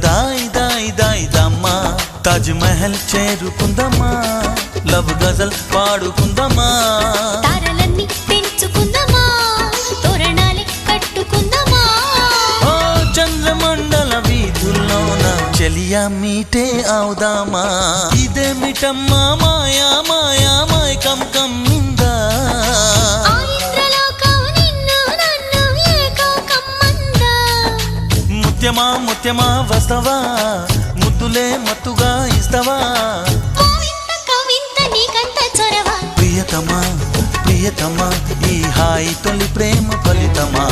దాయి దాయి దాయి దమ్మా తాజ్ మహల్ చేరుకుందమ్మా లవ్ గజల్ పాడుకుందమ్మా తారలన్నీ పెంచుకుందమా తోరణాలే కట్టుకుందమా ఓ చంద్రమండల వీధుల్లోన చెలియా మీటే అవుదామా ఇదేమిటమ్మా మాయా మాయా మైకం కమ్మిందా ముత్యమా ముత్యమా వస్తవా ముద్దులే మత్తుగా ఇస్తవా ప్రియతమా ప్రియతమా ఈ హాయి తొలి ప్రేమ ఫలితమా